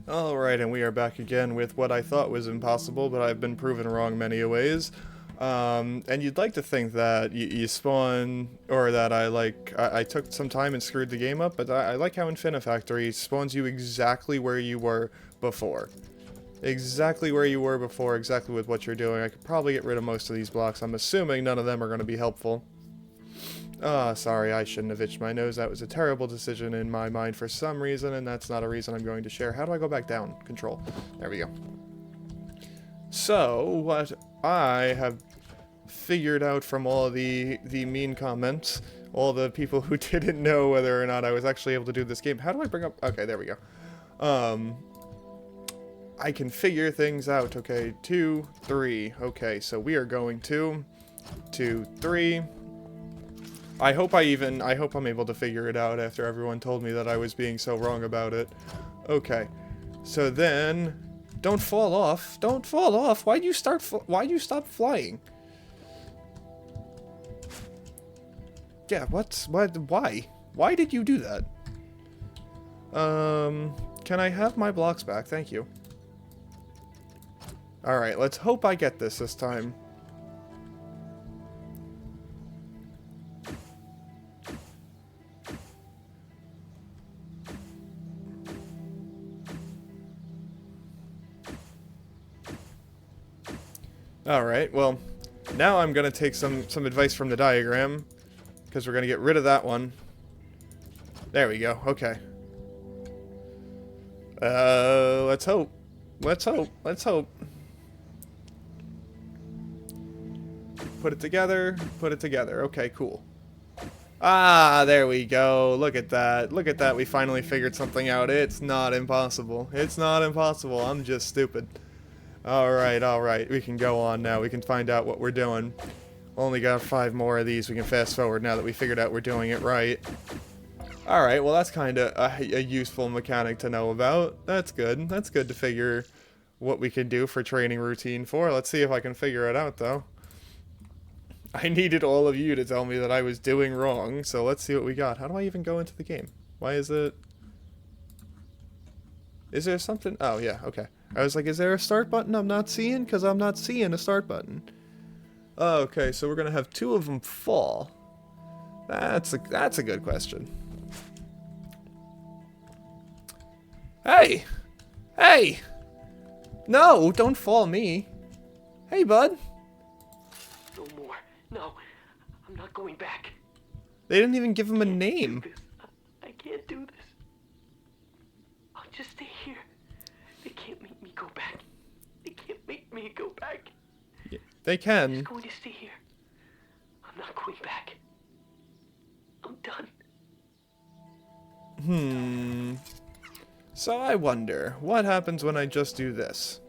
Alright, and we are back again with what I thought was impossible, but I've been proven wrong many ways. And you'd like to think that you spawn, or that I took some time and screwed the game up, but I like how InfiniFactory spawns you exactly where you were before. Exactly where you were before, exactly with what you're doing. I could probably get rid of most of these blocks. I'm assuming none of them are going to be helpful. Sorry, I shouldn't have itched my nose. That was a terrible decision in my mind for some reason, and that's not a reason I'm going to share. How do I go back down? Control. There we go. So, what I have figured out from all the mean comments, all the people who didn't know whether or not I was actually able to do this game. How do I bring up... Okay, there we go. I can figure things out. Okay, 2, 3. Okay, so we are going 2, 2, 3... I hope I'm able to figure it out after everyone told me that I was being so wrong about it. Okay. So then, don't fall off. Don't fall off. Why'd you stop flying? Yeah, why? Why did you do that? Can I have my blocks back? Thank you. Alright, let's hope I get this time. Alright, well, now I'm going to take some advice from the diagram, because we're going to get rid of that one. There we go, okay. Let's hope. Let's hope. Let's hope. Put it together. Put it together. Okay, cool. Ah, there we go. Look at that. Look at that. We finally figured something out. It's not impossible. It's not impossible. I'm just stupid. Alright, alright. We can go on now. We can find out what we're doing. Only got 5 more of these. We can fast forward now that we figured out we're doing it right. Alright, well that's kind of a useful mechanic to know about. That's good. That's good to figure what we can do for training routine for. Let's see if I can figure it out, though. I needed all of you to tell me that I was doing wrong, so let's see what we got. How do I even go into the game? Why is it... Is there something? Oh, yeah, okay. I was like, is there a start button I'm not seeing? Because I'm not seeing a start button. Oh, okay, so we're going to have 2 of them fall. That's a good question. Hey! Hey! No, don't fall me. Hey, bud. No more. No, I'm not going back. They didn't even give him a name. I can't do this. I'll just stay here. They can't make me go back. They can't make me go back. Yeah, they I'm can. just going to stay here. I'm not going back. I'm done. So I wonder, what happens when I just do this?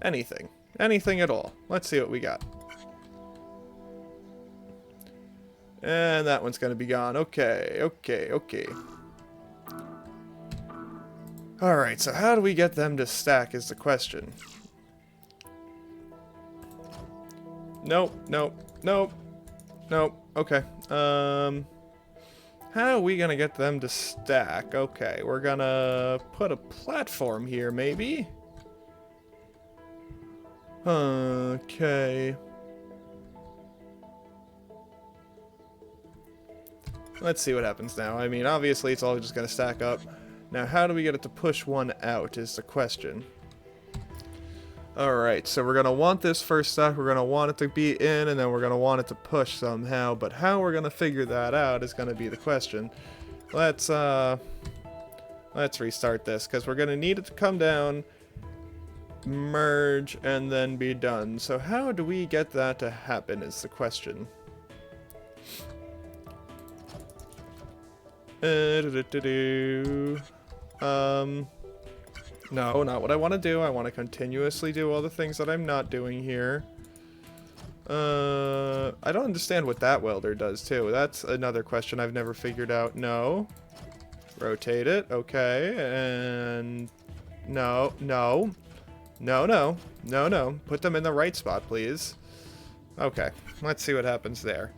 Anything. Anything at all. Let's see what we got. And that one's gonna be gone. Okay, okay, okay. Alright, so how do we get them to stack is the question. Nope, nope, nope, nope. Okay, how are we gonna get them to stack? Okay, we're gonna put a platform here, maybe? Okay. Let's see what happens now. I mean, obviously it's all just gonna stack up. Now, how do we get it to push one out is the question. Alright, so we're gonna want this first stack, we're gonna want it to be in, and then we're gonna want it to push somehow, but how we're gonna figure that out is gonna be the question. Let's restart this, because we're gonna need it to come down, merge, and then be done. So how do we get that to happen is the question. No, not what I want to do. I want to continuously do all the things that I'm not doing here. I don't understand what that welder does, too. That's another question I've never figured out. No. Rotate it. Okay. And... No. No. No, no. No, no. Put them in the right spot, please. Okay. Let's see what happens there.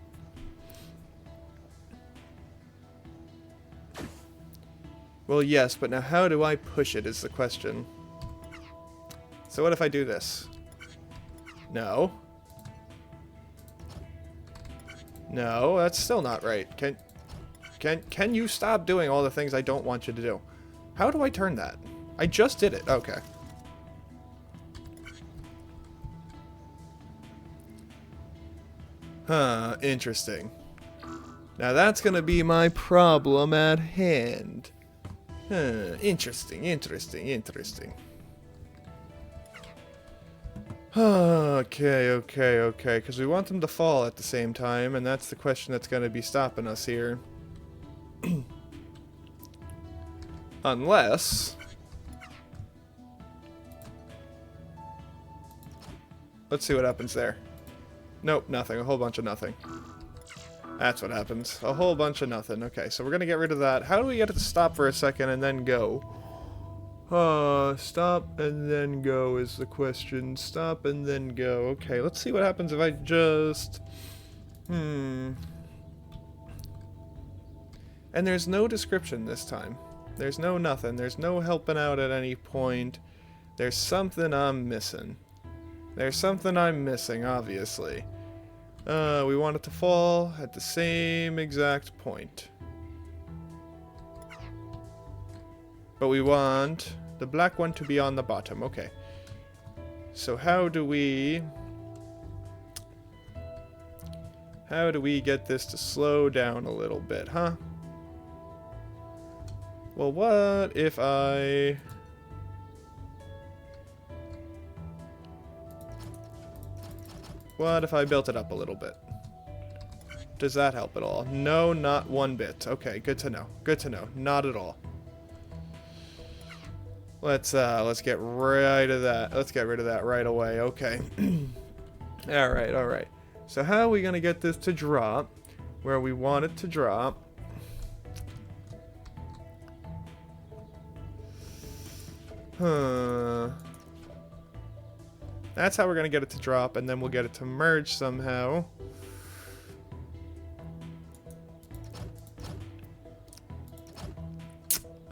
Well, yes, but now how do I push it is the question. So what if I do this? No. No, that's still not right. Can you stop doing all the things I don't want you to do? How do I turn that? I just did it. Okay. Huh, interesting. Now that's gonna be my problem at hand. Huh, interesting, interesting, interesting. Okay, because we want them to fall at the same time, and that's the question that's gonna be stopping us here. Unless... Let's see what happens there. Nope, nothing. A whole bunch of nothing. That's what happens. A whole bunch of nothing. Okay, so we're gonna get rid of that. How do we get it to stop for a second and then go? Stop and then go is the question. Stop and then go. Okay, let's see what happens if I just... And there's no description this time. There's no nothing. There's no helping out at any point. There's something I'm missing. There's something I'm missing, obviously. We want it to fall at the same exact point. But we want the black one to be on the bottom. Okay. So how do we get this to slow down a little bit, huh? Well, what if I... What if I built it up a little bit? Does that help at all? No, not one bit. Okay, good to know. Good to know. Not at all. Let's get right of that. Let's get rid of that right away. Okay. Alright, alright. So how are we gonna get this to drop where we want it to drop? That's how we're gonna get it to drop, and then we'll get it to merge somehow.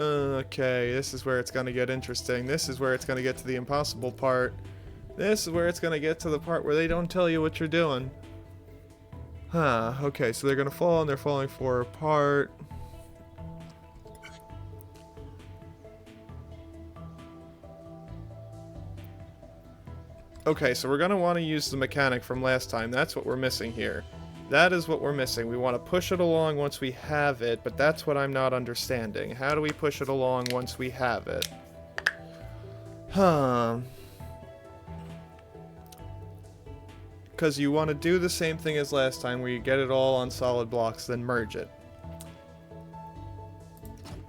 Okay, this is where it's gonna get interesting. This is where it's gonna get to the impossible part. This is where it's gonna get to the part where they don't tell you what you're doing. Huh, okay, so they're gonna fall and they're falling for a part. Okay, so we're gonna want to use the mechanic from last time. That's what we're missing here. That is what we're missing. We want to push it along once we have it, but that's what I'm not understanding. How do we push it along once we have it? Because you want to do the same thing as last time, where you get it all on solid blocks, then merge it.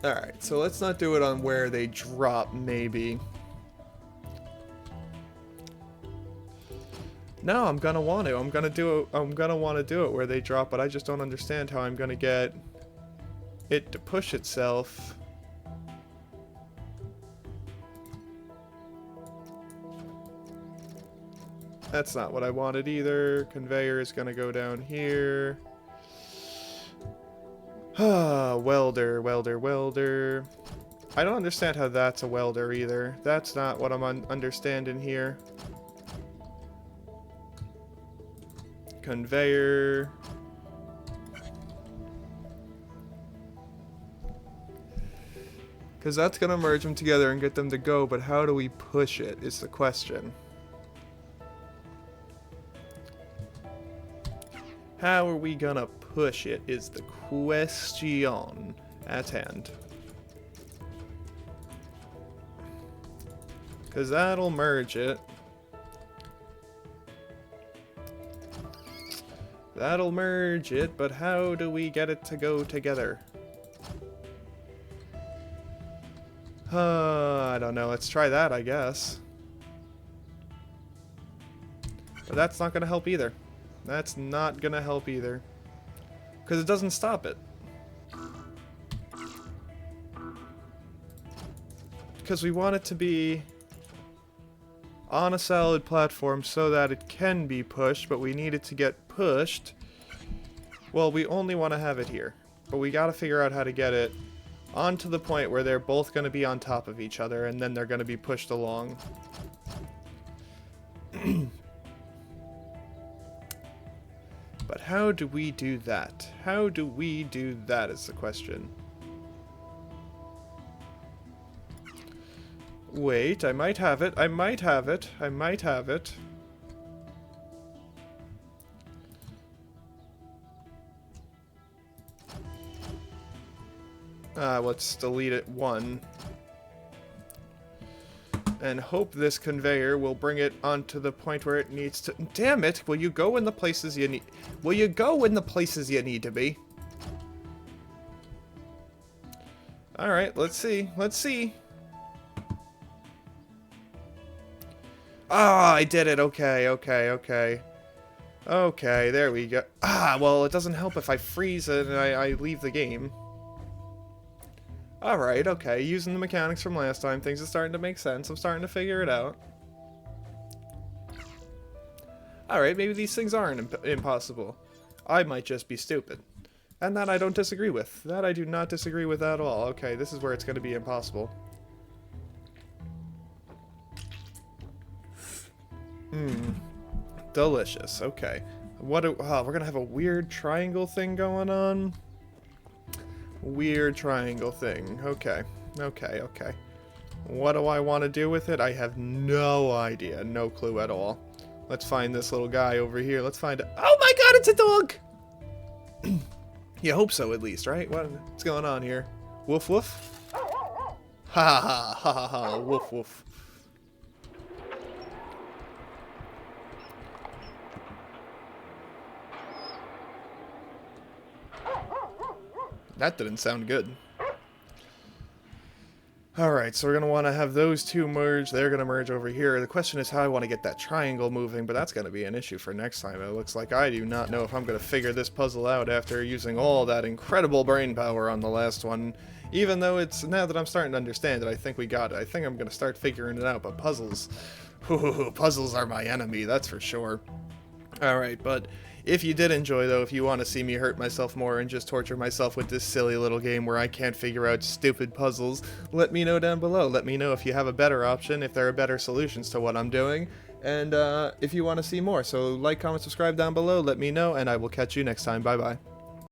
Alright, so let's not do it on where they drop, maybe. No, I'm gonna want to. I'm gonna want to do it where they drop, but I just don't understand how I'm gonna get it to push itself. That's not what I wanted either. Conveyor is gonna go down here. Welder, welder, welder. I don't understand how that's a welder either. That's not what I'm understanding here. Conveyor. Because that's going to merge them together and get them to go, but how do we push it is the question. How are we going to push it is the question at hand. Because that'll merge it. That'll merge it, but how do we get it to go together? I don't know. Let's try that, I guess. But that's not going to help either. That's not going to help either. Because it doesn't stop it. Because we want it to be on a solid platform so that it can be pushed, but we need it to get pushed. Well, we only want to have it here, but we got to figure out how to get it onto the point where they're both going to be on top of each other, and then they're going to be pushed along. But how do we do that? How do we do that is the question. Wait, I might have it. I might have it. I might have it. Let's delete it 1. And hope this conveyor will bring it onto the point where it needs to... Damn it! Will you go in the places you need... Will you go in the places you need to be? Alright, let's see. Let's see. Ah, I did it. Okay, okay, okay. Okay, there we go. Ah, well, it doesn't help if I freeze it and I leave the game. Alright, okay, using the mechanics from last time, things are starting to make sense. I'm starting to figure it out. Alright, maybe these things aren't impossible. I might just be stupid. And that I don't disagree with. That I do not disagree with at all. Okay, this is where it's going to be impossible. Delicious. Okay. We're going to have a weird triangle thing going on. Weird triangle thing. Okay. Okay, okay. What do I want to do with it? I have no idea. No clue at all. Let's find this little guy over here. Let's find it. Oh my god, it's a dog! You hope so, at least, right? What's going on here? Woof woof? Ha ha ha ha ha. Woof woof. That didn't sound good. Alright, so we're going to want to have those two merge. They're going to merge over here. The question is how I want to get that triangle moving, but that's going to be an issue for next time. It looks like I do not know if I'm going to figure this puzzle out after using all that incredible brain power on the last one. Even though it's, now that I'm starting to understand it, I think we got it. I think I'm going to start figuring it out, but puzzles, puzzles are my enemy, that's for sure. Alright, but if you did enjoy, though, if you want to see me hurt myself more and just torture myself with this silly little game where I can't figure out stupid puzzles, let me know down below. Let me know if you have a better option, if there are better solutions to what I'm doing, and if you want to see more. So like, comment, subscribe down below, let me know, and I will catch you next time. Bye-bye.